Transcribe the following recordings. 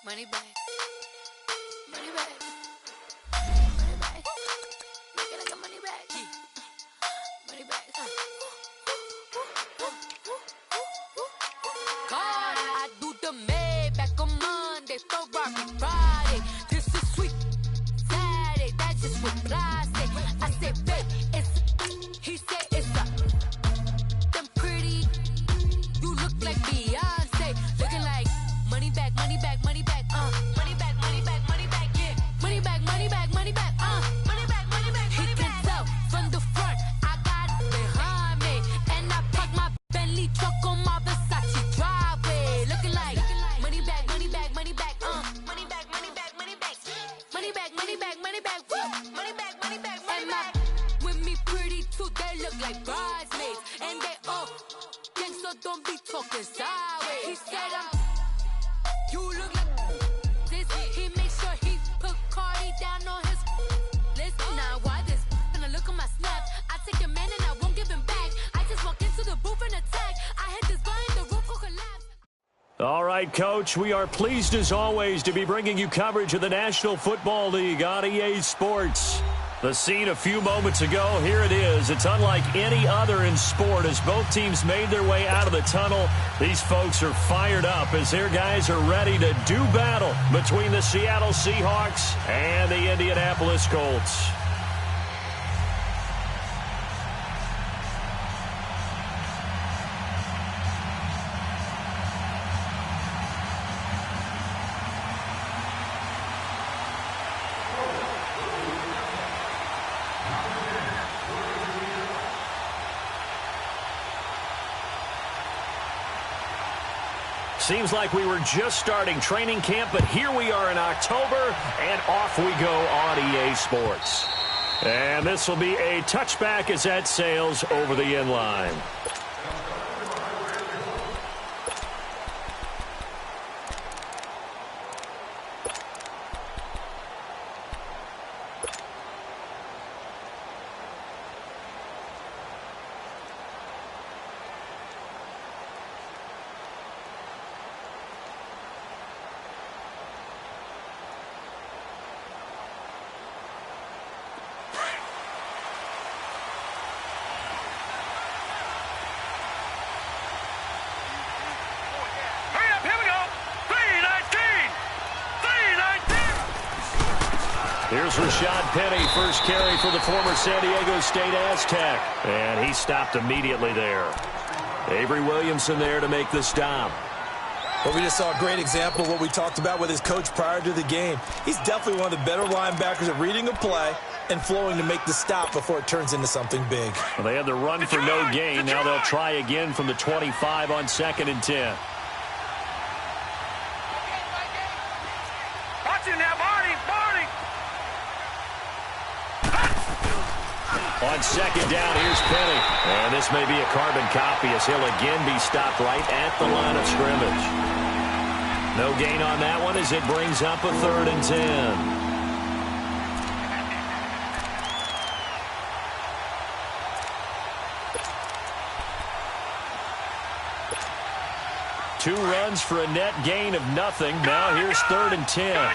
Money back. Money back. Money back. Make it like a money back. Money back. God, I do the Maybach on Monday, Ferrari Friday. This is sweet Saturday. That's just what I say. I say, babe, it's. He said it's a. Them pretty. You look like Beyonce. Looking like money back, money back, money back. Money back, money back, money back. Yeah. Money back, money back, money back. Money back, money back, money back. He can tell from the front. I got it behind me, and I park my Bentley truck on my Versace driveway. Looking like money back, money back, money back. Money back, money back, money back. Money back, money back, money back. Money back, money back, money back. With me pretty too, they look like bridesmaids, and they all gang, so don't be talking sideways. He said you look like this. He makes sure he put Cardi down on his list. Now why this? Gonna look at my snap. I take your man and I won't give him back. I just walk into the booth and attack. I hit this button, the roof will collapse. All right, Coach, we are pleased as always to be bringing you coverage of the National Football League on EA Sports. The scene a few moments ago, here it is. It's unlike any other in sport as both teams made their way out of the tunnel. These folks are fired up as their guys are ready to do battle between the Seattle Seahawks and the Indianapolis Colts. Seems like we were just starting training camp, but here we are in October, and off we go on EA Sports. And this will be a touchback as that sails over the end line. Here's Rashad Penny, first carry for the former San Diego State Aztec. And he stopped immediately there. Avery Williamson there to make the stop. Well, we just saw a great example of what we talked about with his coach prior to the game. He's definitely one of the better linebackers at reading a play and flowing to make the stop before it turns into something big. Well, they had the run for no gain. Now they'll try again from the 25 on 2nd and 10. Watch it now, Barney! On 2nd down, here's Penny. And this may be a carbon copy as he'll again be stopped right at the line of scrimmage. No gain on that one as it brings up a 3rd and 10. Two runs for a net gain of nothing. Now here's 3rd and 10.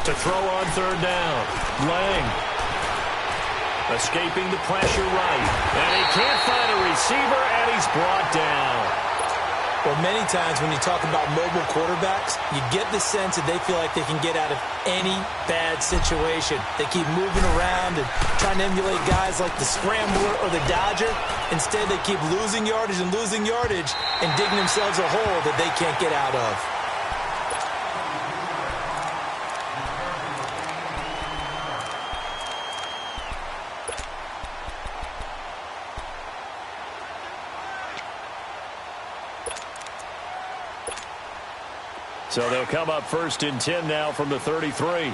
To throw on 3rd down. Lang. Escaping the pressure right. And he can't find a receiver, and he's brought down. Well, many times when you talk about mobile quarterbacks, you get the sense that they feel like they can get out of any bad situation. They keep moving around and trying to emulate guys like the Scrambler or the Dodger. Instead, they keep losing yardage and digging themselves a hole that they can't get out of. So they'll come up 1st and 10 now from the 33.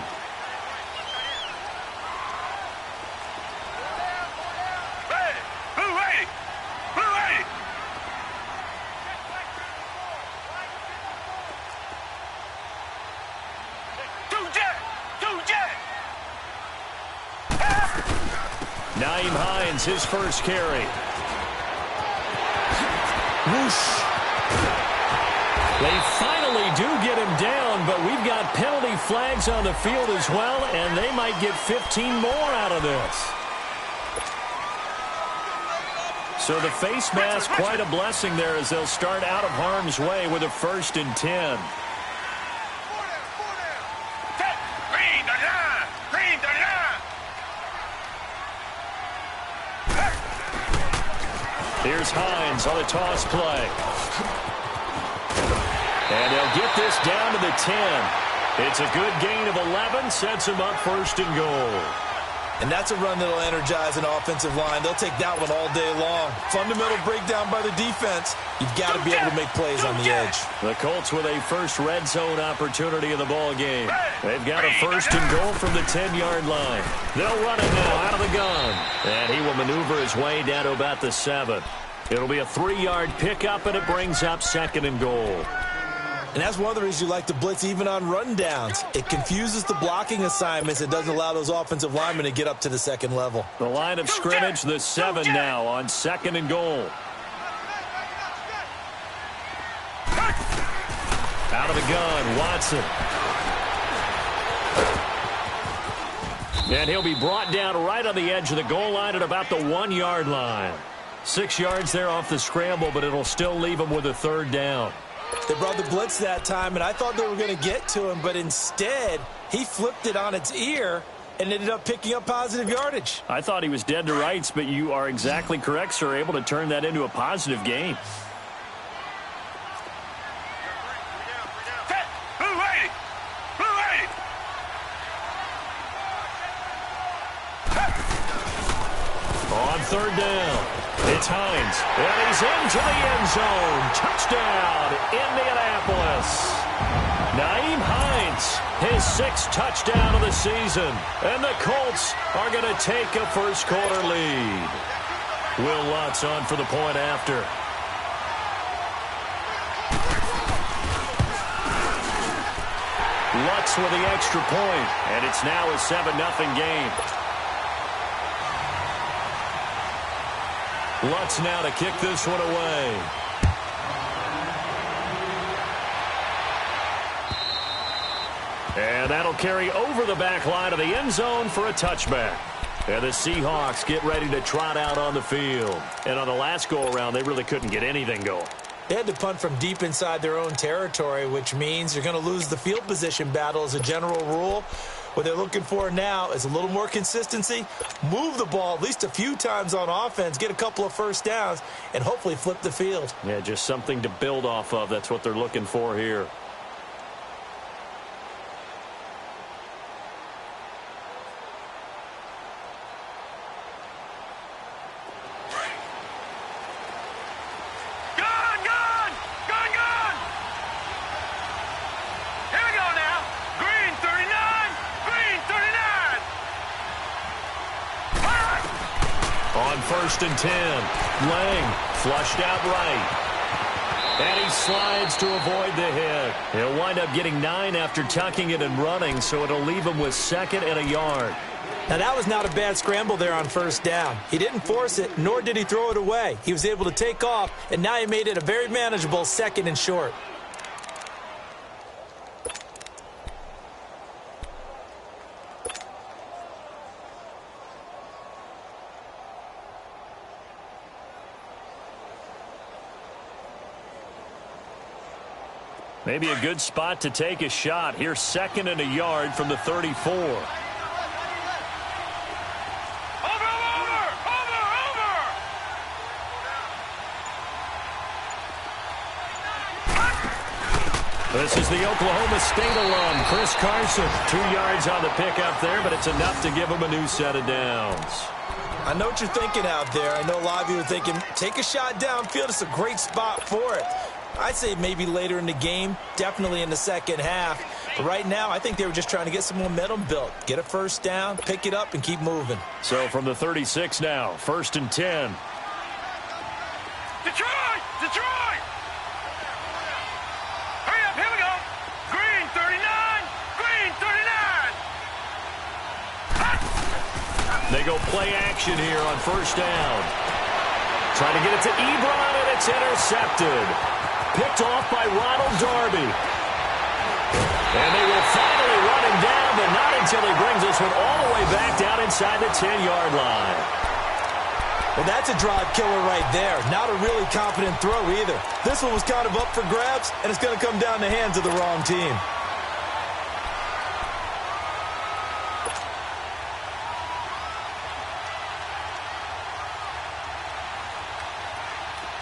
Nyheim Hines, his first carry. Whoosh. They finally do get him down, but we've got penalty flags on the field as well, and they might get 15 more out of this. So the face mask, quite a blessing there as they'll start out of harm's way with a 1st and 10. Here's Hines on the toss play. And they'll get this down to the 10. It's a good gain of 11, sets them up 1st and goal. And that's a run that'll energize an offensive line. They'll take that one all day long. Fundamental breakdown by the defense. You've got to be able to make plays on the edge. The Colts with a first red zone opportunity of the ball game. They've got a 1st and goal from the 10-yard line. They'll run it now out of the gun. And he will maneuver his way down to about the 7. It'll be a 3-yard pickup, and it brings up 2nd and goal. And that's one of the reasons you like to blitz even on rundowns. It confuses the blocking assignments. It doesn't allow those offensive linemen to get up to the 2nd level. The line of scrimmage, the 7 now on 2nd and goal. Out of the gun, Watson. And he'll be brought down right on the edge of the goal line at about the 1-yard line. 6 yards there off the scramble, but it'll still leave him with a 3rd down. They brought the blitz that time, and I thought they were going to get to him, but instead, he flipped it on its ear and ended up picking up positive yardage. I thought he was dead to rights, but you are exactly correct, sir, able to turn that into a positive gain. On 3rd down, it's Hines, and he's into the end zone. Touchdown, Indianapolis. Nyheim Hines, his 6th touchdown of the season, and the Colts are going to take a first-quarter lead. Will Lutz on for the point after. Lutz with the extra point, and it's now a 7-0 game. Lutz now to kick this one away. And that'll carry over the back line of the end zone for a touchback. And the Seahawks get ready to trot out on the field. And on the last go-around, they really couldn't get anything going. They had to punt from deep inside their own territory, which means you're going to lose the field position battle as a general rule. What they're looking for now is a little more consistency, move the ball at least a few times on offense, get a couple of 1st downs, and hopefully flip the field. Yeah, just something to build off of. That's what they're looking for here. On 1st and 10, Lang flushed out right. And he slides to avoid the hit. He'll wind up getting 9 after tucking it and running, so it'll leave him with 2nd and a yard. Now, that was not a bad scramble there on 1st down. He didn't force it, nor did he throw it away. He was able to take off, and now he made it a very manageable 2nd and short. Maybe a good spot to take a shot. Here's 2nd and a yard from the 34. This is the Oklahoma State alum, Chris Carson. 2 yards on the pickup there, but it's enough to give him a new set of downs. I know what you're thinking out there. I know a lot of you are thinking, take a shot downfield. It's a great spot for it. I'd say maybe later in the game, definitely in the 2nd half. But right now, I think they were just trying to get some momentum built. Get a 1st down, pick it up, and keep moving. So from the 36 now, 1st and 10. Detroit! Detroit! Hurry up, here we go. Green 39, green 39. They go play action here on first down. Trying to get it to Ebron, and it's intercepted. Picked off by Ronald Darby. And they will finally run him down, but not until he brings this one all the way back down inside the 10-yard line. Well, that's a drive killer right there. Not a really confident throw either. This one was kind of up for grabs, and it's going to come down the hands of the wrong team.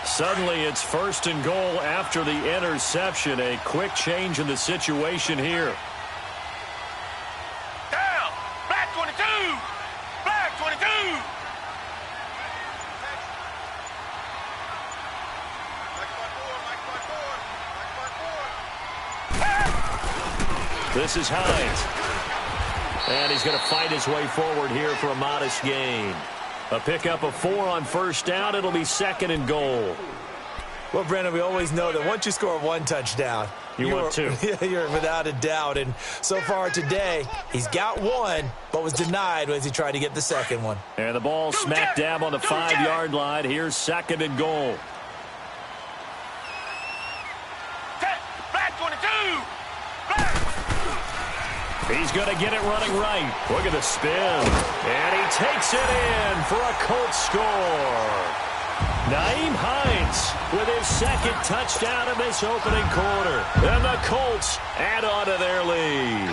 Suddenly, it's first and goal after the interception. A quick change in the situation here. Down. Black 22. Black 22. This is Hines. And he's going to fight his way forward here for a modest gain. A pickup of 4 on first down. It'll be second and goal. Well, Brandon, we always know that once you score 1 touchdown, you're without a doubt. And so far today, he's got 1, but was denied as he tried to get the second one. And the ball smack dab on the 5-yard line. Here's second and goal. Black 22. He's going to get it running right. Look at the spin. And he takes it in for a Colts score. Nyheim Hines with his second touchdown in this opening quarter. And the Colts add on to their lead.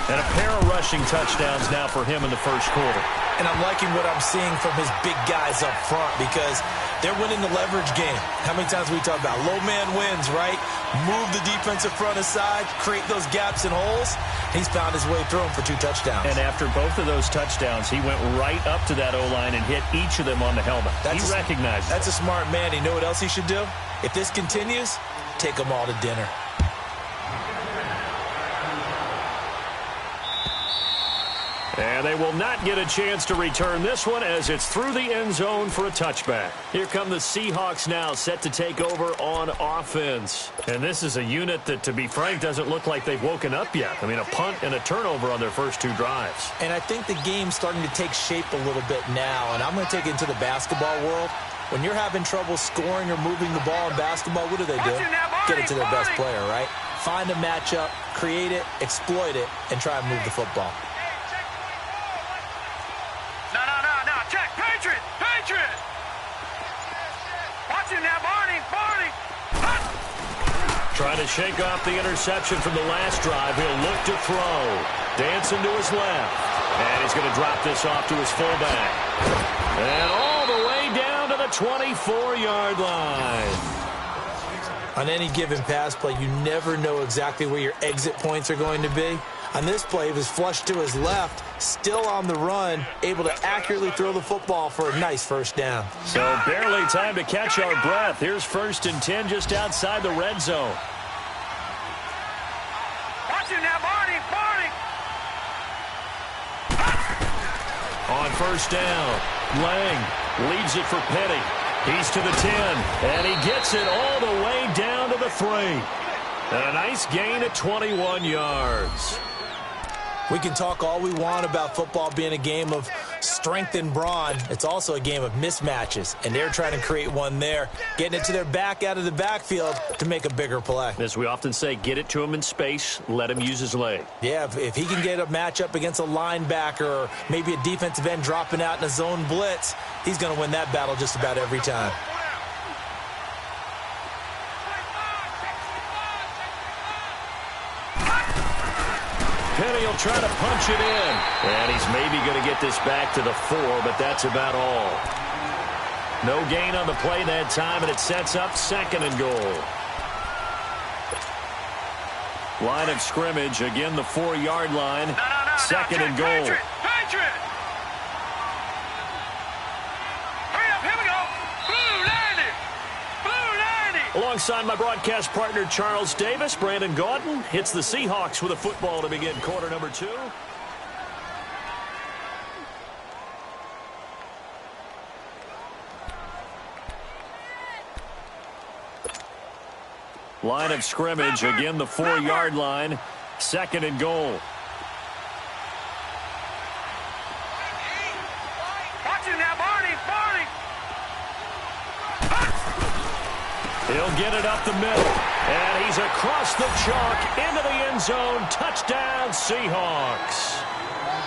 And a pair of rushing touchdowns now for him in the first quarter. And I'm liking what I'm seeing from his big guys up front because they're winning the leverage game. How many times we talk about low man wins, right? Move the defensive front aside, create those gaps and holes. He's found his way through them for 2 touchdowns. And after both of those touchdowns, he went right up to that O-line and hit each of them on the helmet. He recognized it. That's a smart man. You know what else he should do? If this continues, take them all to dinner. And they will not get a chance to return this one as it's through the end zone for a touchback. Here come the Seahawks now set to take over on offense. And this is a unit that, to be frank, doesn't look like they've woken up yet. I mean, a punt and a turnover on their first 2 drives. And I think the game's starting to take shape a little bit now. And I'm going to take it into the basketball world. When you're having trouble scoring or moving the ball in basketball, what do? Get it to their best player, right? Find a matchup, create it, exploit it, and try and move the football. No. Check. Patriot. Watch him now, Barney. Trying to shake off the interception from the last drive. He'll look to throw. Dancing to his left. And he's going to drop this off to his fullback. And all the way down to the 24-yard line. On any given pass play, you never know exactly where your exit points are going to be. On this play, he was flushed to his left, still on the run, able to accurately throw the football for a nice first down. So barely time to catch our breath. Here's 1st and 10 just outside the red zone. Watch him now, Barney. On first down, Lang leaves it for Petty. He's to the 10, and he gets it all the way down to the 3. And a nice gain at 21 yards. We can talk all we want about football being a game of strength and brawn. It's also a game of mismatches, and they're trying to create one there, getting it to their back out of the backfield to make a bigger play. As we often say, get it to him in space, let him use his leg. Yeah, if he can get a matchup against a linebacker or maybe a defensive end dropping out in a zone blitz, he's going to win that battle just about every time. Penny will try to punch it in. And he's maybe going to get this back to the 4, but that's about all. No gain on the play that time, and it sets up second and goal. Line of scrimmage, again the 4-yard line. No. Second and goal. Patriot. Hurry up, here we go. Blue 90. Alongside my broadcast partner, Charles Davis, Brandon Gaudin hits the Seahawks with a football to begin quarter number 2. Line of scrimmage, again the 4-yard line. Second and goal. He'll get it up the middle. And he's across the chalk into the end zone. Touchdown, Seahawks.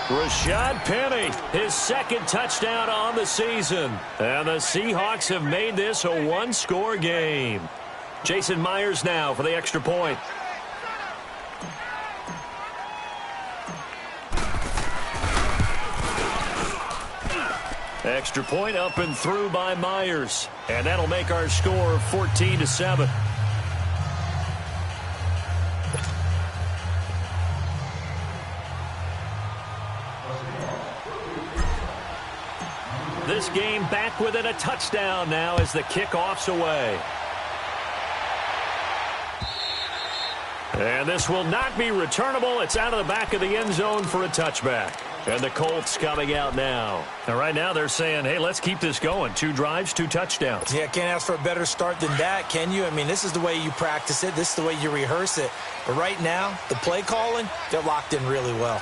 Rashad Penny, his second touchdown on the season. And the Seahawks have made this a one-score game. Jason Myers now for the extra point. Extra point up and through by Myers. And that'll make our score 14-7. This game back within a touchdown now as the kickoff's away. And this will not be returnable. It's out of the back of the end zone for a touchback. And the Colts coming out now. And right now they're saying, hey, let's keep this going. 2 drives, 2 touchdowns. Yeah, can't ask for a better start than that, can you? I mean, this is the way you practice it. This is the way you rehearse it. But right now, the play calling, they're locked in really well.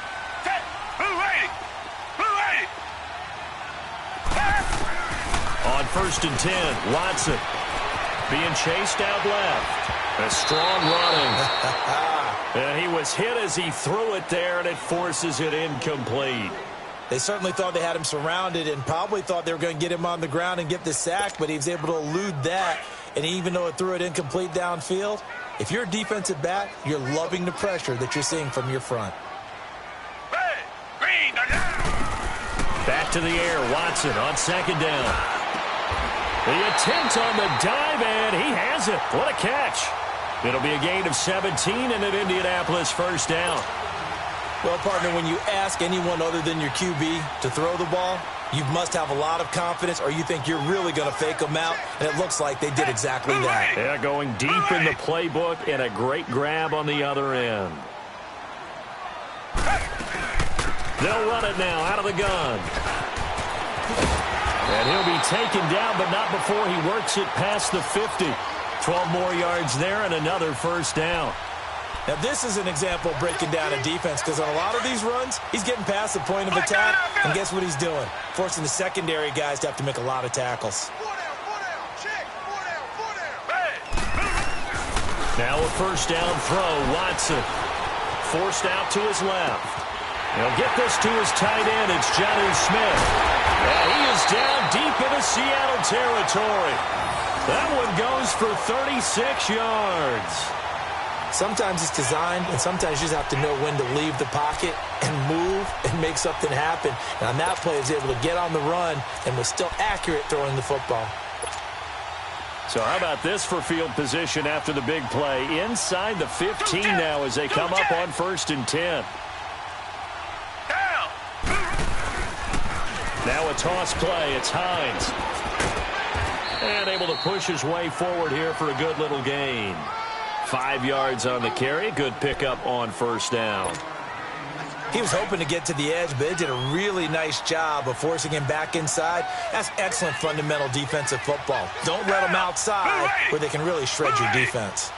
On 1st and 10, Watson being chased out left. A strong running. And he was hit as he threw it there, and it forces it incomplete. They certainly thought they had him surrounded and probably thought they were going to get him on the ground and get the sack, but he was able to elude that. And even though it threw it incomplete downfield, if you're a defensive back, you're loving the pressure that you're seeing from your front. Back to the air, Watson on 2nd down. The attempt on the dive, and he has it. What a catch. It'll be a gain of 17 and an Indianapolis 1st down. Well, partner, when you ask anyone other than your QB to throw the ball, you must have a lot of confidence or you think you're really going to fake them out, and it looks like they did exactly that. Yeah, going deep in the playbook and a great grab on the other end. They'll run it now out of the gun. And he'll be taken down, but not before he works it past the 50. 12 more yards there and another 1st down. Now, this is an example of breaking down a defense because on a lot of these runs, he's getting past the point of attack, and guess what he's doing? Forcing the secondary guys to have to make a lot of tackles. Now a 1st down throw, Watson. Forced out to his left. He'll get this to his tight end. It's Jonnu Smith. And he is down deep into Seattle territory. That one goes for 36 yards. Sometimes it's designed, and sometimes you just have to know when to leave the pocket and move and make something happen. And on that play, he was able to get on the run and was still accurate throwing the football. So how about this for field position after the big play? Inside the 15 now as they come up on 1st and 10. Now a toss play. It's Hines. And able to push his way forward here for a good little gain. 5 yards on the carry. Good pickup on 1st down. He was hoping to get to the edge, but it did a really nice job of forcing him back inside. That's excellent fundamental defensive football. Don't let them outside where they can really shred your defense.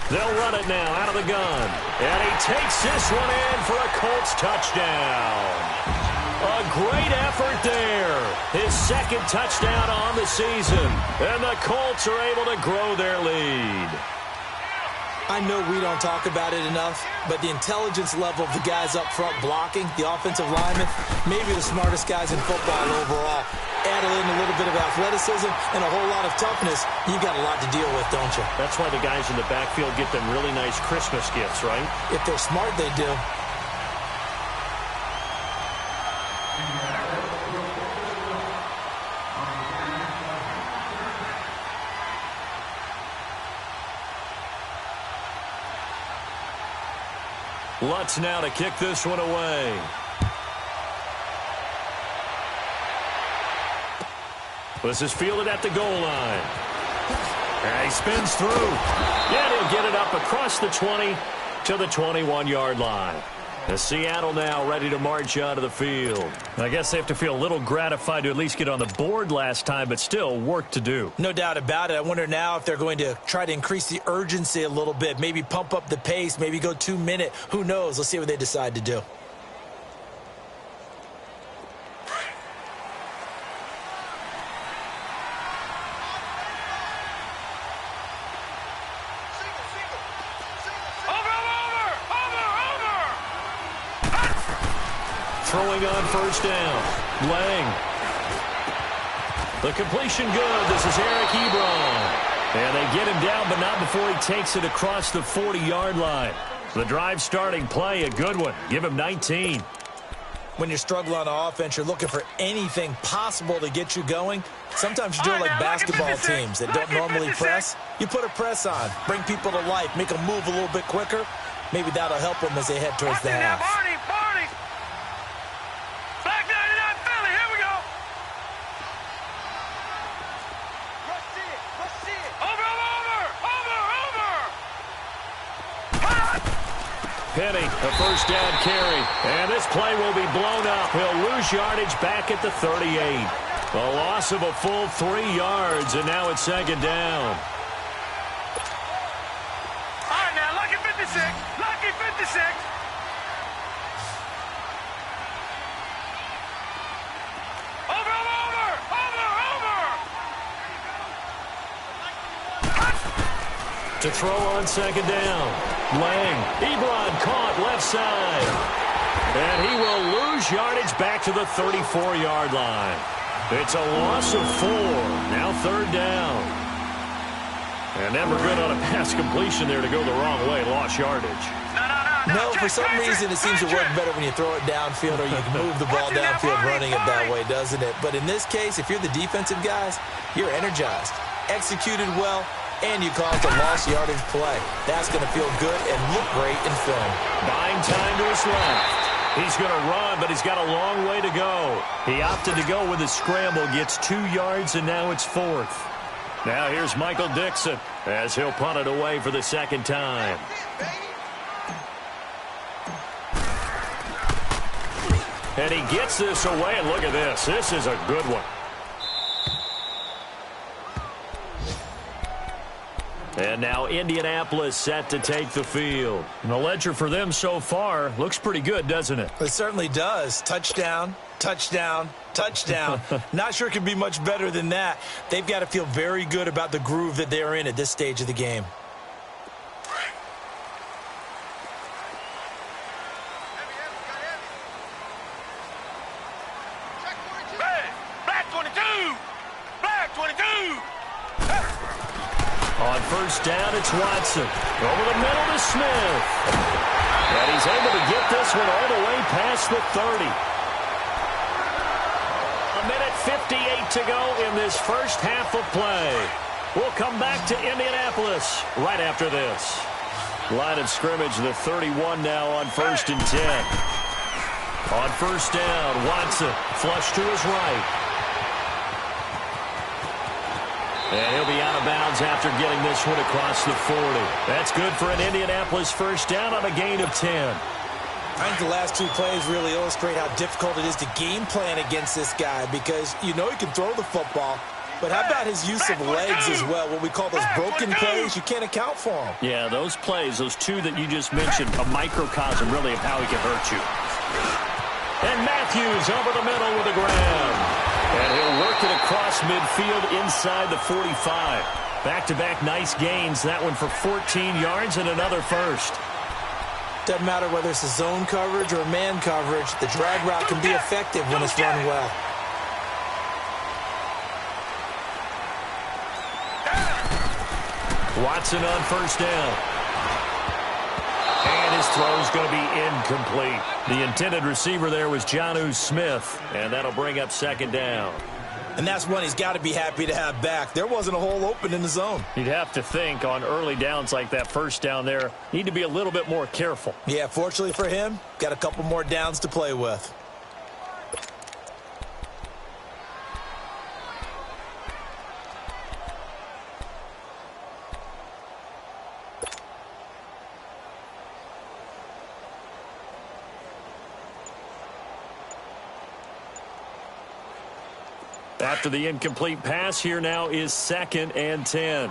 They'll run it now out of the gun. And he takes this one in for a Colts touchdown. A great effort there. His 2nd touchdown on the season. And the Colts are able to grow their lead. I know we don't talk about it enough, but the intelligence level of the guys up front blocking, the offensive linemen, maybe the smartest guys in football overall. Add in a little bit of athleticism and a whole lot of toughness, you've got a lot to deal with, don't you? That's why the guys in the backfield get them really nice Christmas gifts, right? If they're smart, they do. Lutz now to kick this one away. This is fielded at the goal line. And he spins through. And he'll get it up across the 20 to the 21-yard line. The Seattle now ready to march onto the field. I guess they have to feel a little gratified to at least get on the board last time, but still work to do. No doubt about it. I wonder now if they're going to try to increase the urgency a little bit, maybe pump up the pace, maybe go 2-minute. Who knows? Let's see what they decide to do. Throwing on first down. Lang. The completion good. This is Eric Ebron. And they get him down, but not before he takes it across the 40-yard line. The drive starting play, a good one. Give him 19. When you're struggling on offense, you're looking for anything possible to get you going. Sometimes you do it like basketball teams that don't normally press. You put a press on, bring people to life, make them move a little bit quicker. Maybe that'll help them as they head towards the half. Penny, a first down carry. And this play will be blown up. He'll lose yardage back at the 38. A loss of a full 3 yards, and now it's second down. All right, now, lucky 56. Lucky 56. To throw on second down. Lang. Ebron caught left side. And he will lose yardage back to the 34-yard line. It's a loss of 4. Now third down. And never good on a pass completion there to go the wrong way. Lost yardage. No, for some reason it seems to work better when you throw it downfield or you can move the ball downfield running it that way, doesn't it? But in this case, if you're the defensive guys, you're energized, executed well, and you caused a lost yardage play. That's going to feel good and look great in film. Buying time to his left. He's going to run, but he's got a long way to go. He opted to go with a scramble, gets 2 yards, and now it's 4th. Now here's Michael Dixon as he'll punt it away for the second time. And he gets this away, and look at this. This is a good one. And now Indianapolis set to take the field. And the ledger for them so far looks pretty good, doesn't it? It certainly does. Touchdown, touchdown, touchdown. Not sure it can be much better than that. They've got to feel very good about the groove that they're in at this stage of the game. Black 22! Black 22! On first down, it's Watson. Over the middle to Smith. And he's able to get this one all the way past the 30. 1:58 to go in this first half of play. We'll come back to Indianapolis right after this. Line of scrimmage, the 31 now on first and 10. On first down, Watson flush to his right. And he'll be out of bounds after getting this one across the 40. That's good for an Indianapolis first down on a gain of 10. I think the last 2 plays really illustrate how difficult it is to game plan against this guy because you know he can throw the football, but how about his use of legs as well? What we call those broken plays, you can't account for them. Yeah, those plays, those 2 that you just mentioned, a microcosm really of how he can hurt you. And Matthews over the middle with a grab. And he'll work it across midfield inside the 45. Back-to-back nice gains. That one for 14 yards and another first. Doesn't matter whether it's a zone coverage or man coverage. The drag route can be effective when it's run well. Watson on first down. And his throw's going to be incomplete. The intended receiver there was Jonnu Smith, and that'll bring up second down. And that's one he's got to be happy to have back. There wasn't a hole open in the zone. You'd have to think on early downs like that first down there, need to be a little bit more careful. Yeah, fortunately for him, got a couple more downs to play with. After the incomplete pass, here now is 2nd and 10.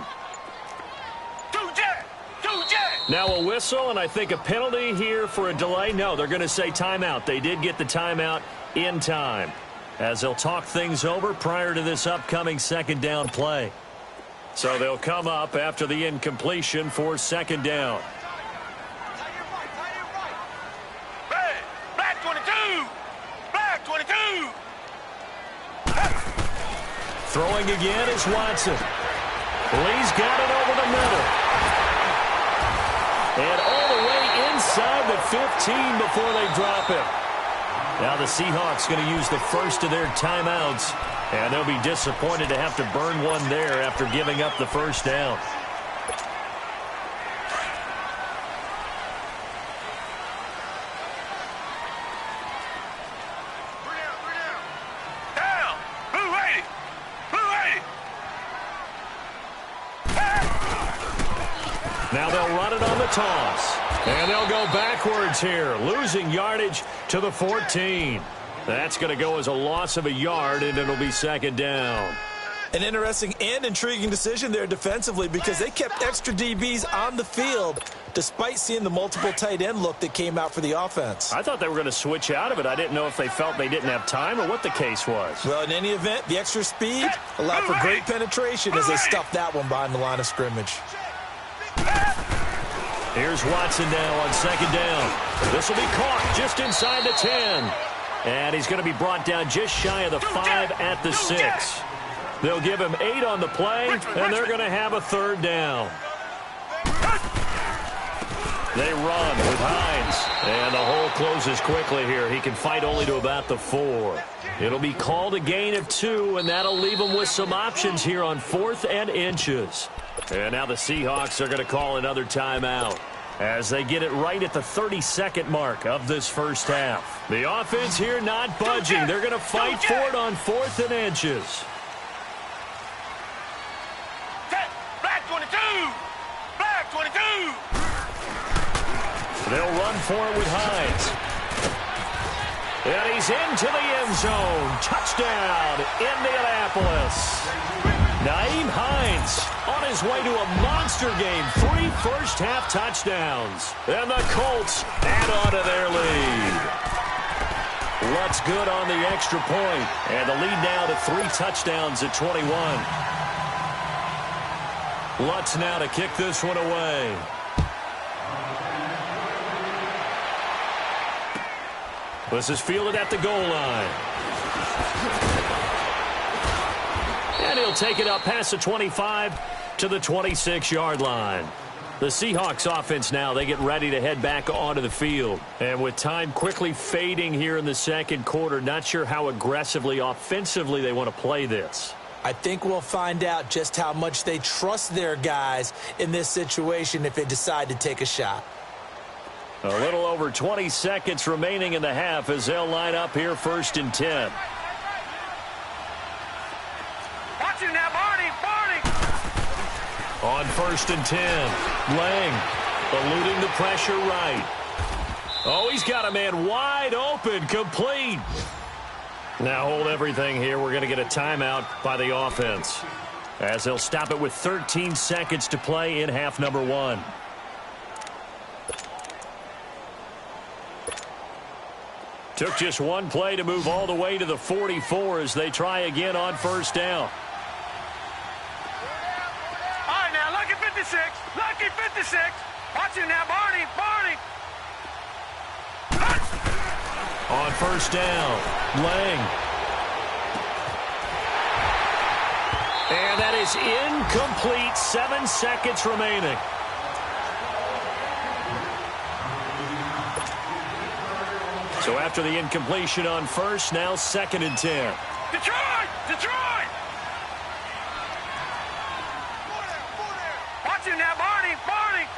Now a whistle, and I think a penalty here for a delay. No, they're going to say timeout. They did get the timeout in time, as they'll talk things over prior to this upcoming 2nd down play. So they'll come up after the incompletion for 2nd down. Black 22! Black 22! Throwing again is Watson. Lee's got it over the middle. And all the way inside the 15 before they drop it. Now the Seahawks going to use the first of their timeouts. And they'll be disappointed to have to burn one there after giving up the first down. Down! Blue 80! Blue 80! Now they'll run it on the toss. And they'll go backwards here, losing yardage to the 14. That's going to go as a loss of a yard, and it'll be 2nd down. An interesting and intriguing decision there defensively because they kept extra DBs on the field despite seeing the multiple tight end look that came out for the offense. I thought they were going to switch out of it. I didn't know if they felt they didn't have time or what the case was. Well, in any event, the extra speed allowed for great penetration as they stuffed that one behind the line of scrimmage. Here's Watson now on 2nd down. This will be caught just inside the 10. And he's going to be brought down just shy of the 5 at the 6. They'll give him 8 on the play, and they're going to have a 3rd down. They run with Hines, and the hole closes quickly here. He can fight only to about the 4. It'll be called a gain of 2, and that'll leave them with some options here on 4th and inches. And now the Seahawks are going to call another timeout as they get it right at the 32nd mark of this first half. The offense here not budging. They're going to fight for it on 4th and inches. Black 22! Black 22! They'll run for it with Hines. And he's into the end zone. Touchdown, Indianapolis. Nyheim Hines on his way to a monster game. 3 first-half touchdowns. And the Colts add on to their lead. Lutz good on the extra point. And the lead now to 3 touchdowns at 21. Lutz now to kick this one away. This is fielded at the goal line. And he'll take it up past the 25 to the 26-yard line. The Seahawks offense now, they get ready to head back onto the field. And with time quickly fading here in the 2nd quarter, not sure how aggressively, offensively they want to play this. I think we'll find out just how much they trust their guys in this situation if they decide to take a shot. A little over 20 seconds remaining in the half as they'll line up here 1st and 10. Watch it now, Barney! Barney! On 1st and 10, Lang eluding the pressure right. Oh, he's got a man wide open, complete. Now hold everything here. We're going to get a timeout by the offense as they'll stop it with 13 seconds to play in half number 1. Took just one play to move all the way to the 44 as they try again on 1st down. All right, now, lucky 56. Lucky 56. Watch it now, Barney. Barney. On 1st down, Lang. And that is incomplete. 7 seconds remaining. So after the incompletion on 1st, now 2nd and 10. Detroit! Detroit! Watch it now, Barney! Barney!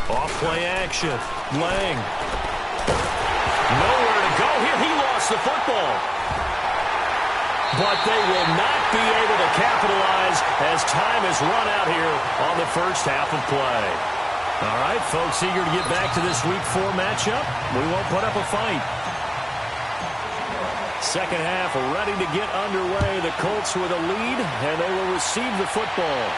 Off play action. Lang. Nowhere to go here. He lost the football. But they will not be able to capitalize as time has run out here on the first half of play. All right, folks, eager to get back to this Week 4 matchup. We won't put up a fight. Second half ready to get underway. The Colts with a lead, and they will receive the football.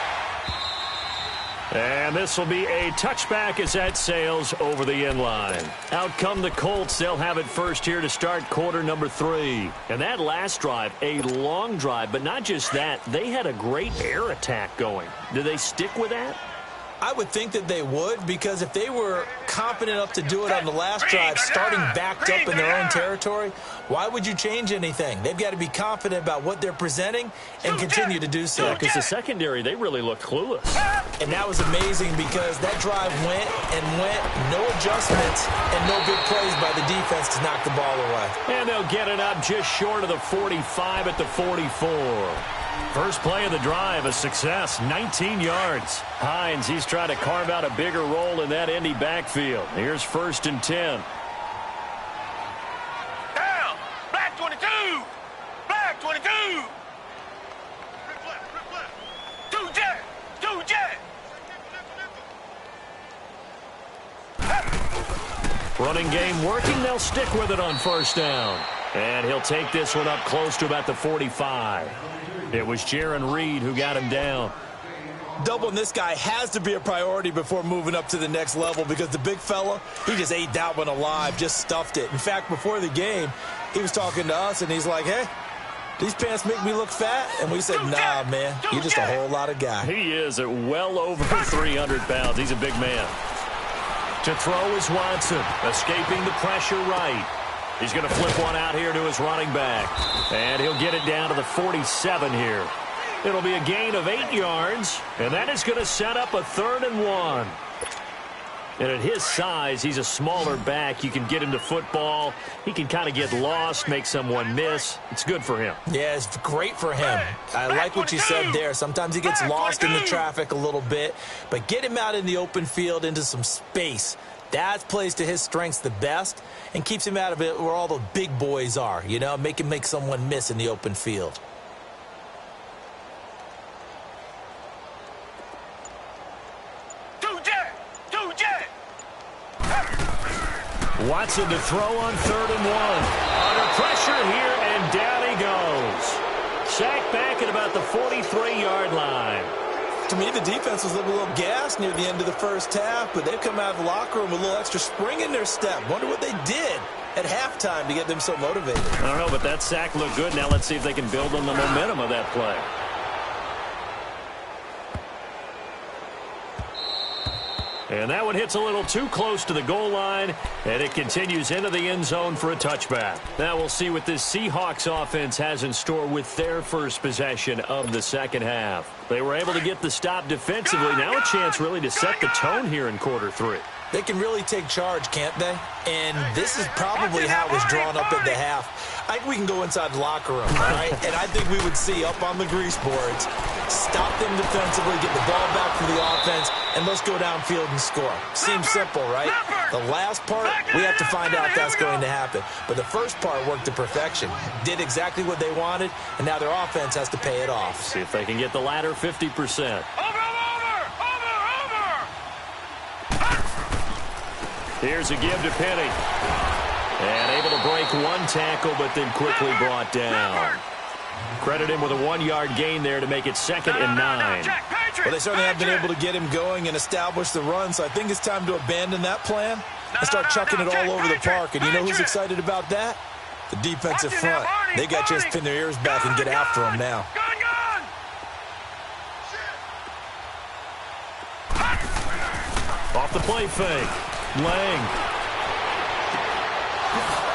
And this will be a touchback as that sails over the end line. Out come the Colts. They'll have it first here to start quarter number 3. And that last drive, a long drive, but not just that. They had a great air attack going. Do they stick with that? I would think that they would, because if they were confident enough to do it on the last drive, starting backed up in their own territory, why would you change anything? They've got to be confident about what they're presenting and continue to do so. Yeah, because the secondary, they really looked clueless. And that was amazing because that drive went and went, no adjustments, and no big plays by the defense to knock the ball away. And they'll get it up just short of the 45 at the 44. First play of the drive, a success, 19 yards. Hines, he's trying to carve out a bigger role in that Indy backfield. Here's 1st and 10. Down. Black 22. Black 22. Two jet. Two jet. Running game working. They'll stick with it on 1st down. And he'll take this one up close to about the 45. It was Jaron Reed who got him down. Doubling this guy has to be a priority before moving up to the next level, because the big fella, he just ate that one alive, just stuffed it. In fact, before the game, he was talking to us, and he's like, hey, these pants make me look fat? And we said, nah, man, you're just a whole lot of guy. He is at well over 300 pounds. He's a big man. To throw is Watson, escaping the pressure right. He's going to flip one out here to his running back. And he'll get it down to the 47 here. It'll be a gain of 8 yards, and that is going to set up a 3rd and 1. And at his size, he's a smaller back. You can get into football. He can kind of get lost, make someone miss. It's good for him. Yeah, it's great for him. I like what you said there. Sometimes he gets lost in the traffic a little bit, but get him out in the open field into some space. That plays to his strengths the best and keeps him out of it where all the big boys are, you know, make him make someone miss in the open field. Watson to throw on 3rd and 1. Under pressure here, and down he goes. Sacked back at about the 43-yard line. To me, the defense was a little gassed near the end of the first half, but they've come out of the locker room with a little extra spring in their step. Wonder what they did at halftime to get them so motivated. I don't know, but that sack looked good. Now let's see if they can build on the momentum of that play. And that one hits a little too close to the goal line, and it continues into the end zone for a touchback. Now we'll see what this Seahawks offense has in store with their first possession of the second half. They were able to get the stop defensively. Now a chance really to set the tone here in quarter 3. They can really take charge, can't they? And this is probably how it was drawn up at the half. I think we can go inside the locker room, all right? And I think we would see up on the grease boards, stop them defensively, get the ball back from the offense, and let's go downfield and score. Seems simple, right? The last part, we have to find out if that's going to happen. But the first part worked to perfection. Did exactly what they wanted, and now their offense has to pay it off. See if they can get the latter 50%. Here's a give to Penny. And able to break one tackle, but then quickly brought down. Credit him with a 1-yard gain there to make it 2nd and 9. Well, they certainly have been able to get him going and establish the run, so I think it's time to abandon that plan and start chucking it all over the park. And you know who's excited about that? The defensive front. They got a chance to pin their ears back and get after him now. Off the play fake. Lang.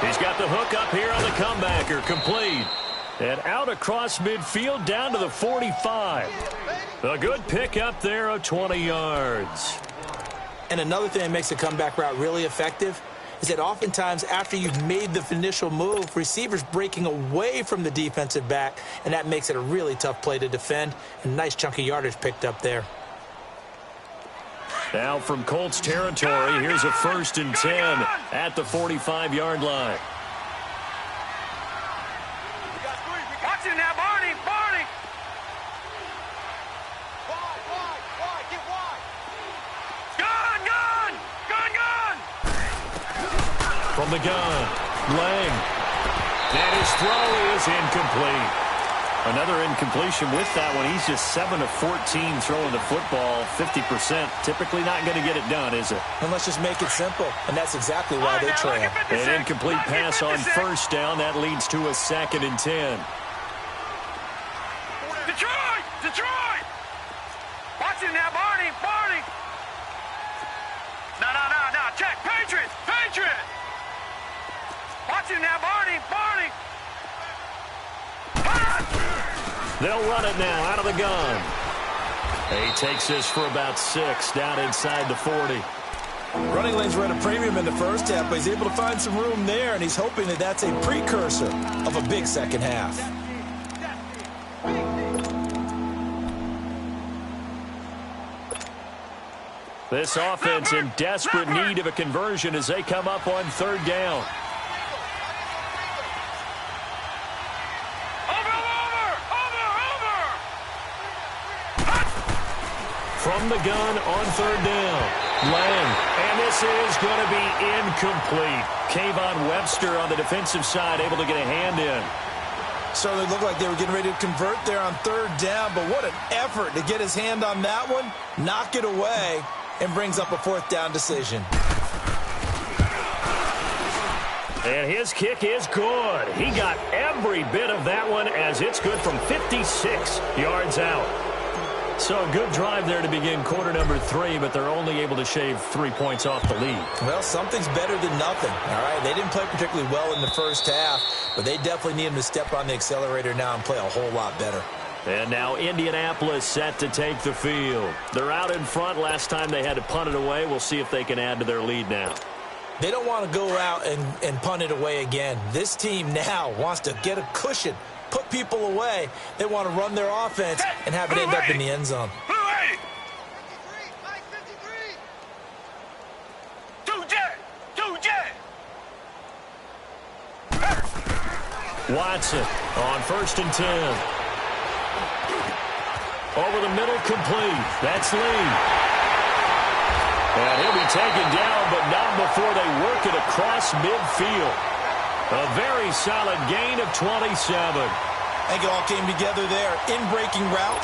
He's got the hook up here on the comebacker. Complete. And out across midfield down to the 45. A good pick up there of 20 yards. And another thing that makes the comeback route really effective is that oftentimes after you've made the initial move, receivers breaking away from the defensive back, and that makes it a really tough play to defend. And a nice chunk of yardage picked up there. Now from Colts territory, here's a 1st and 10 at the 45-yard line. Watch it now, Barney. Barney. Wide. Get wide. Gun. From the gun, Lang. And his throw is incomplete. Another incompletion with that one. He's just 7 of 14 throwing the football, 50%. Typically not going to get it done, is it? And let's just make it simple, and that's exactly why they trail. An incomplete pass on first down. That leads to a 2nd and 10. Detroit! Detroit! Watch it now, Barney! Barney! No. Check! Patriots! Patriots! Watch it now, Barney! Barney! They'll run it now out of the gun. He takes this for about 6 down inside the 40. Running lanes were at a premium in the first half, but he's able to find some room there, and he's hoping that that's a precursor of a big second half. This offense in desperate need of a conversion as they come up on 3rd down. From the gun on 3rd down. Lang. And this is going to be incomplete. Kayvon Webster on the defensive side able to get a hand in. Certainly looked like they were getting ready to convert there on 3rd down, but what an effort to get his hand on that one, knock it away, and brings up a 4th down decision. And his kick is good. He got every bit of that one as it's good from 56 yards out. So a good drive there to begin quarter number 3, but they're only able to shave 3 points off the lead. Well, something's better than nothing, all right? They didn't play particularly well in the first half, but they definitely need him to step on the accelerator now and play a whole lot better. And now Indianapolis set to take the field. They're out in front. Last time they had to punt it away. We'll see if they can add to their lead now. They don't want to go out and punt it away again. This team now wants to get a cushion, put people away. They want to run their offense and have it end up in the end zone. Watson on 1st and 10. Over the middle, complete. That's Lee. And he'll be taken down, but not before they work it across midfield. A very solid gain of 27. I think it all came together there. In-breaking route,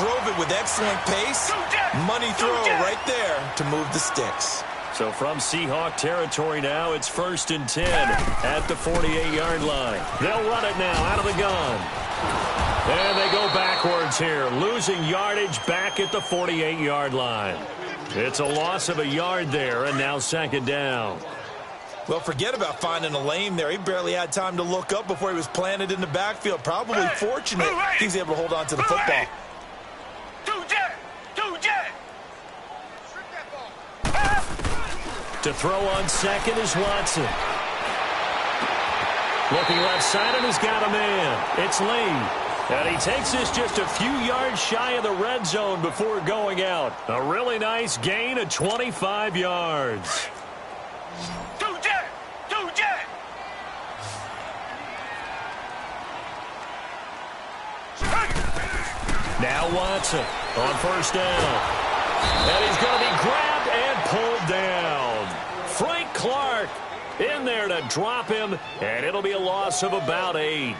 drove it with excellent pace. Money throw right there to move the sticks. So from Seahawk territory now, it's 1st and 10 at the 48-yard line. They'll run it now out of the gun. And they go backwards here, losing yardage back at the 48-yard line. It's a loss of a yard there, and now 2nd down. Well, forget about finding a lane there. He barely had time to look up before he was planted in the backfield. Probably fortunate he was able to hold on to the football. To throw on 2nd is Watson. Looking left side, and he's got a man. It's Lee. And he takes this just a few yards shy of the red zone before going out. A really nice gain of 25 yards. Now Watson on 1st down. And he's going to be grabbed and pulled down. Frank Clark in there to drop him, and it'll be a loss of about 8.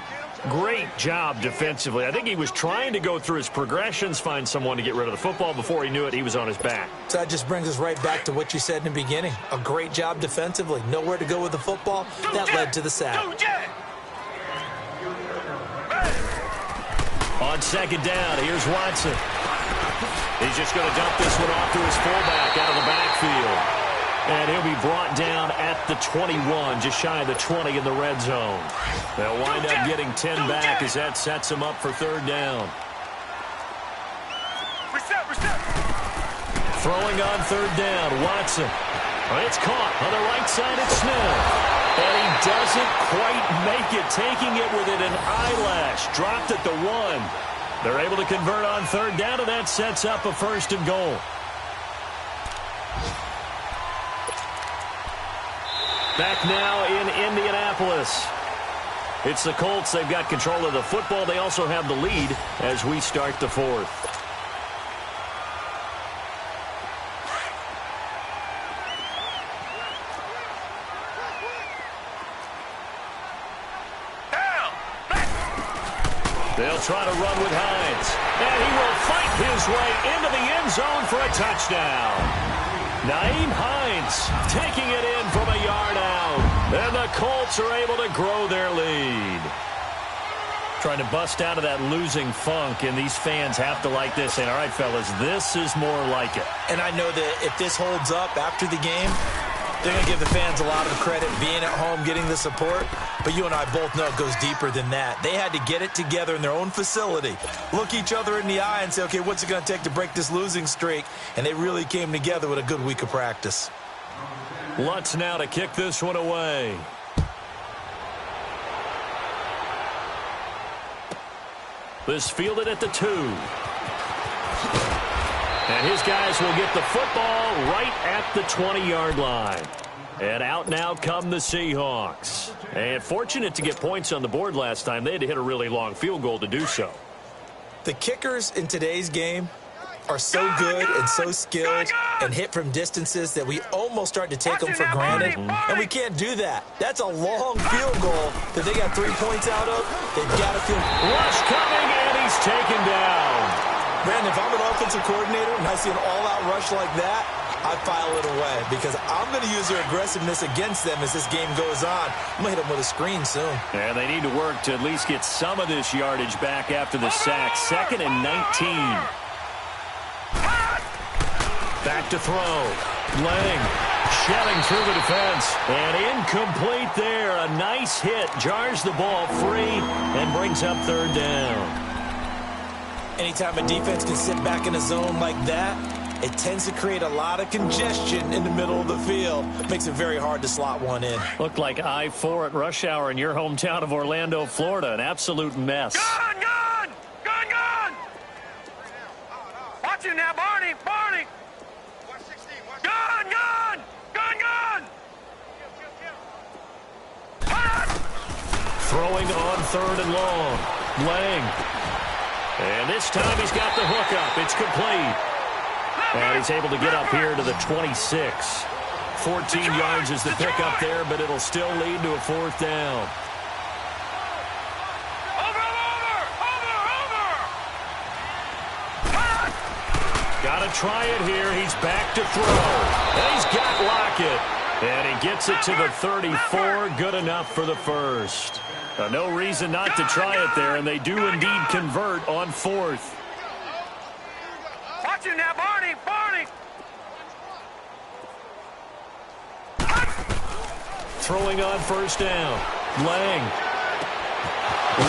Great job defensively. I think he was trying to go through his progressions, find someone to get rid of the football. Before he knew it, he was on his back. So that just brings us right back to what you said in the beginning. A great job defensively. Nowhere to go with the football. That led to the sack. On 2nd down, here's Watson. He's just going to dump this one off to his fullback out of the backfield. And he'll be brought down at the 21, just shy of the 20 in the red zone. They'll wind up getting 10 back as that sets them up for 3rd down. Throwing on 3rd down, Watson. It's caught on the right side, it's Smith. And he doesn't quite make it, taking it within an eyelash. Dropped at the 1. They're able to convert on 3rd down, and that sets up a 1st and goal. Back now in Indianapolis. It's the Colts. They've got control of the football. They also have the lead as we start the 4th. They'll try to run with Hines. And he will fight his way into the end zone for a touchdown. Nyheim Hines taking it in from a yard out. And the Colts are able to grow their lead. Trying to bust out of that losing funk, and these fans have to like this. And all right, fellas, this is more like it. And I know that if this holds up after the game, they're going to give the fans a lot of credit being at home, getting the support. But you and I both know it goes deeper than that. They had to get it together in their own facility, look each other in the eye and say, okay, what's it going to take to break this losing streak? And they really came together with a good week of practice. Lutz now to kick this one away. This fielded at the 2. And his guys will get the football right at the 20-yard line. And out now come the Seahawks. And fortunate to get points on the board last time. They had to hit a really long field goal to do so. The kickers in today's game are so good and so skilled and hit from distances that we almost start to take them for granted. And we can't do that. That's a long field goal that they got 3 points out of. They've got to feel. Rush coming, and he's taken down. Brandon, if I'm an offensive coordinator and I see an all-out rush like that, I file it away because I'm going to use their aggressiveness against them as this game goes on. I'm going to hit them with a screen soon. And they need to work to at least get some of this yardage back after the sack. 2nd and 19. Back to throw. Lang shedding through the defense. And incomplete there. A nice hit. Jars the ball free and brings up 3rd down. Anytime a defense can sit back in a zone like that, it tends to create a lot of congestion in the middle of the field. Makes it very hard to slot one in. Looked like I-4 at rush hour in your hometown of Orlando, Florida. An absolute mess. Gone! Watch him now, Barney! Gone! Throwing on 3rd and long. Lang. And this time he's got the hook up. It's complete. And he's able to get up here to the 26. 14 yards is the pickup there, but it'll still lead to a 4th down. Got to try it here. He's back to throw. And he's got Lockett. And he gets it to the 34. Good enough for the first. No reason not to try it there, and they do indeed convert on 4th. Watch him now, Barney! Throwing on 1st down. Lang.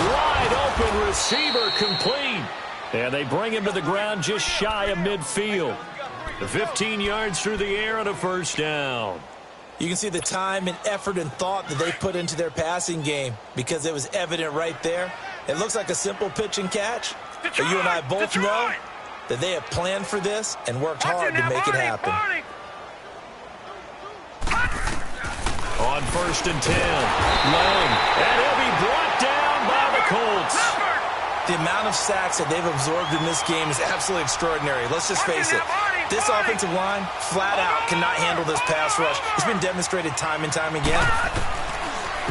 Wide open receiver complete. And they bring him to the ground just shy of midfield. 15 yards through the air and a 1st down. You can see the time and effort and thought that they put into their passing game because it was evident right there. It looks like a simple pitch and catch, but you and I both know that they have planned for this and worked hard to make it happen. On 1st and 10, Lang, and he'll be brought down by the Colts. The amount of sacks that they've absorbed in this game is absolutely extraordinary. Let's just face it. This offensive line, flat out, cannot handle this pass rush. It's been demonstrated time and time again.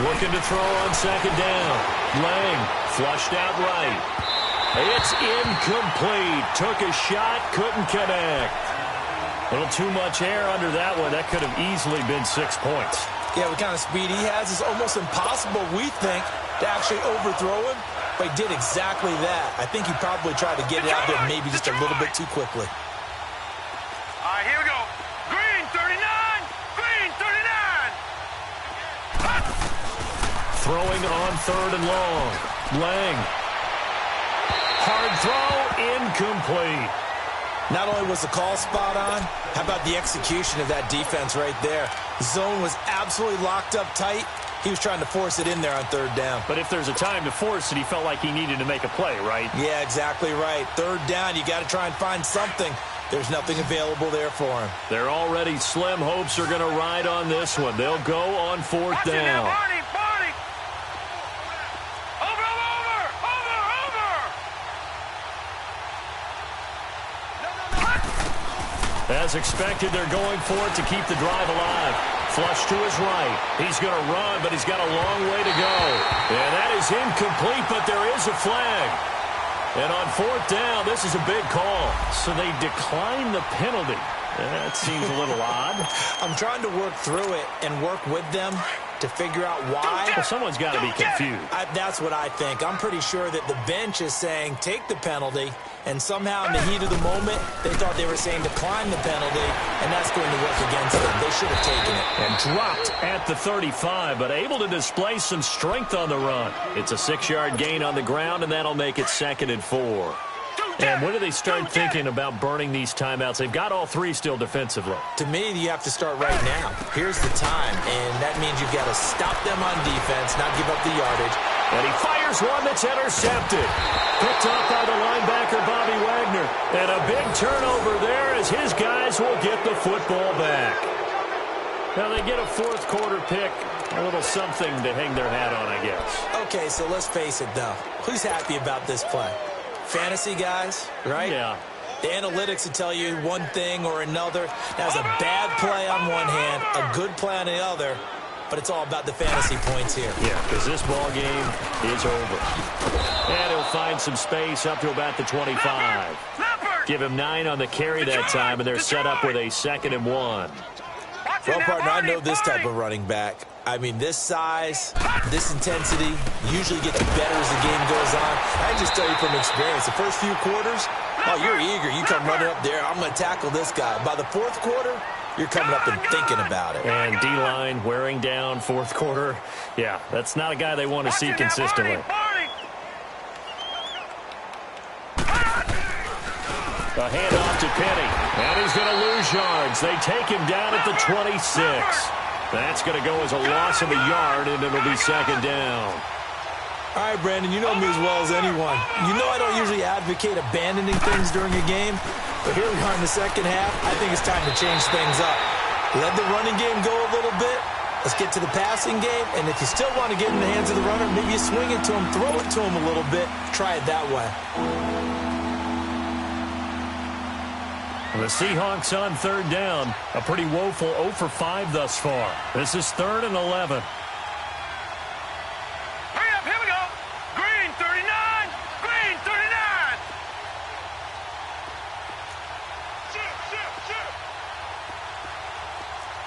Looking to throw on 2nd down. Lang flushed out right. It's incomplete. Took a shot, couldn't connect. A little too much air under that one. That could have easily been 6 points. Yeah, what kind of speed he has is almost impossible, we think, to actually overthrow him. But he did exactly that. I think he probably tried to get it out there maybe just a little bit too quickly. All right, here we go. Green 39! Green 39! Throwing on 3rd and long. Lang. Hard throw, incomplete. Not only was the call spot on, how about the execution of that defense right there? Zone was absolutely locked up tight. He was trying to force it in there on 3rd down. But if there's a time to force it, he felt like he needed to make a play, right? Yeah, exactly right. 3rd down, you got to try and find something. There's nothing available there for him. Their already slim hopes are going to ride on this one. They'll go on 4th down. Barney! Over! As expected, they're going for it to keep the drive alive. flush to his right. He's going to run, but he's got a long way to go. And that is incomplete, but there is a flag. And on fourth down, this is a big call. So they decline the penalty. That seems a little odd. I'm trying to work through it and work with them to figure out why. Well, someone's got to be confused. That's what I think. I'm pretty sure that the bench is saying take the penalty, and somehow in the heat of the moment, they thought they were saying decline the penalty, and that's going to work against them. They should have taken it. And dropped at the 35, but able to display some strength on the run. It's a 6-yard gain on the ground, and that'll make it 2nd and 4. And when do they start thinking about burning these timeouts? They've got all 3 still defensively. To me, you have to start right now. Here's the time, and that means you've got to stop them on defense, not give up the yardage. And he fires one that's intercepted. Picked up by the linebacker, Bobby Wagner. And a big turnover there as his guys will get the football back. Now they get a fourth-quarter pick. A little something to hang their hat on, I guess. Okay, so let's face it, though. Who's happy about this play? Fantasy guys, right? Yeah. The analytics will tell you one thing or another. That's a bad play on one hand, a good play on the other, but it's all about the fantasy points here. Yeah, because this ball game is over. And he'll find some space up to about the 25. Give him 9 on the carry that time, and they're set up with a 2nd and 1. Well, partner, I know this type of running back. I mean, this size, this intensity usually gets better as the game goes on. I just tell you from experience, the first few quarters, oh, you're eager. You come running up there, I'm going to tackle this guy. By the fourth quarter, you're coming up and thinking about it. And D-line wearing down fourth quarter. Yeah, that's not a guy they want to see consistently. A handoff to Penny, and he's going to lose yards. They take him down at the 26. That's going to go as a loss of a yard, and it'll be 2nd down. All right, Brandon, you know me as well as anyone. You know I don't usually advocate abandoning things during a game, but here we are in the second half. I think it's time to change things up. Let the running game go a little bit. Let's get to the passing game, and if you still want to get in the hands of the runner, maybe you swing it to him, throw it to him a little bit. Try it that way. The Seahawks on 3rd down. A pretty woeful 0 for 5 thus far. This is 3rd and 11. Hurry up, here we go. Green 39. Green 39. Shoot.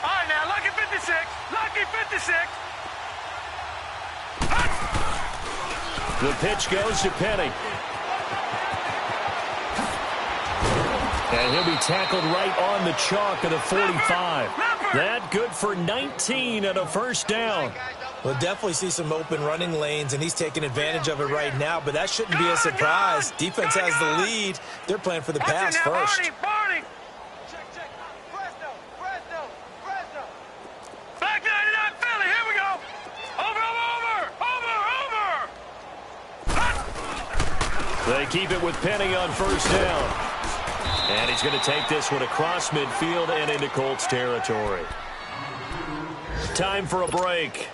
All right, now, lucky 56. Lucky 56. The pitch goes to Penny. And he'll be tackled right on the chalk of the 45. That good for 19 and a 1st down. We'll definitely see some open running lanes, and he's taking advantage of it right now, but that shouldn't be a surprise. Defense has the lead. They're playing for the pass first. Barney. Back 99 Philly, here we go. Over. They keep it with Penny on 1st down. And he's going to take this one across midfield and into Colts territory. Time for a break.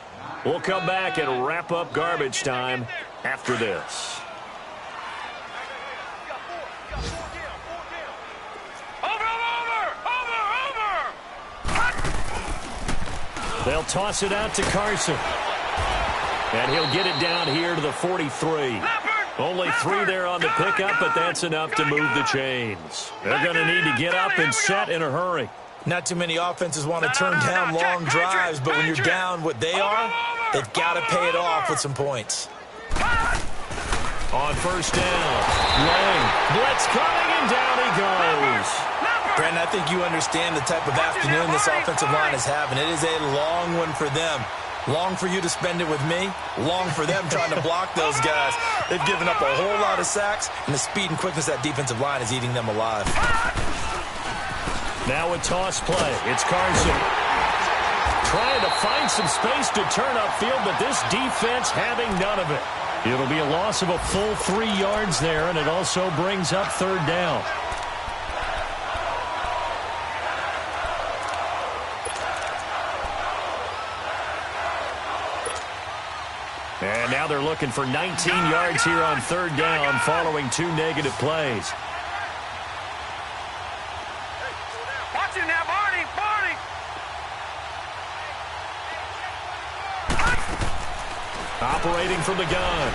We'll come back and wrap up garbage time after this. Over. They'll toss it out to Carson. And he'll get it down here to the 43. Only 3 there on the pickup, but that's enough to move the chains. They're going to need to get up and set in a hurry. Not too many offenses want to turn down long drives, but when you're down what they are, they've got to pay it off with some points. On 1st down, Lang, blitz coming, and down he goes. Brandon, I think you understand the type of afternoon this offensive line is having. It is a long one for them. Long for you to spend it with me. Long for them trying to block those guys. They've given up a whole lot of sacks, and the speed and quickness of that defensive line is eating them alive. Now a toss play. It's Carson. Trying to find some space to turn upfield, but this defense having none of it. It'll be a loss of a full 3 yards there, and it also brings up 3rd down. And now they're looking for 19 yards here on 3rd down following 2 negative plays. Watch it now, Barney. Operating from the gun.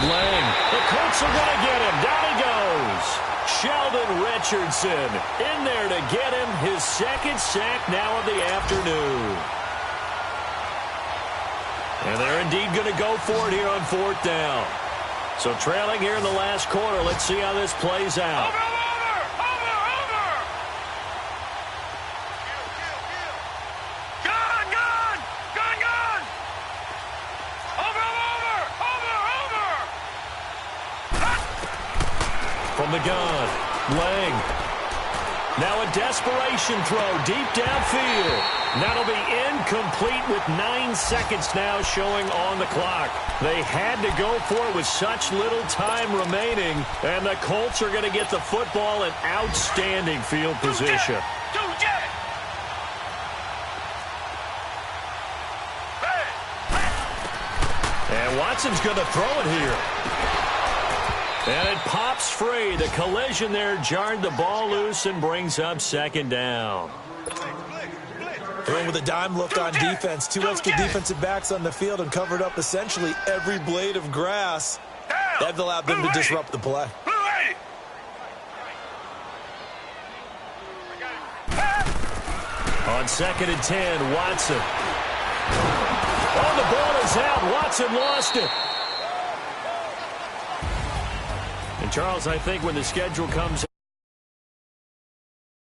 Lang. The Colts are going to get him. Down he goes. Sheldon Richardson in there to get him his second sack now of the afternoon. And they're indeed going to go for it here on 4th down. So trailing here in the last quarter. Let's see how this plays out. Over! Gun! Over! From the gun, Lang. Now a desperation throw deep downfield. That'll be incomplete with 9 seconds now showing on the clock. They had to go for it with such little time remaining, and the Colts are going to get the football in outstanding field position. And Watson's going to throw it here. And it pops free. The collision there jarred the ball loose and brings up 2nd down. And with a dime look on defense, 2 extra defensive backs on the field and covered up essentially every blade of grass. That allowed them to disrupt the play. On 2nd and 10, Watson. Oh, the ball is out. Watson lost it. And Charles, I think when the schedule comes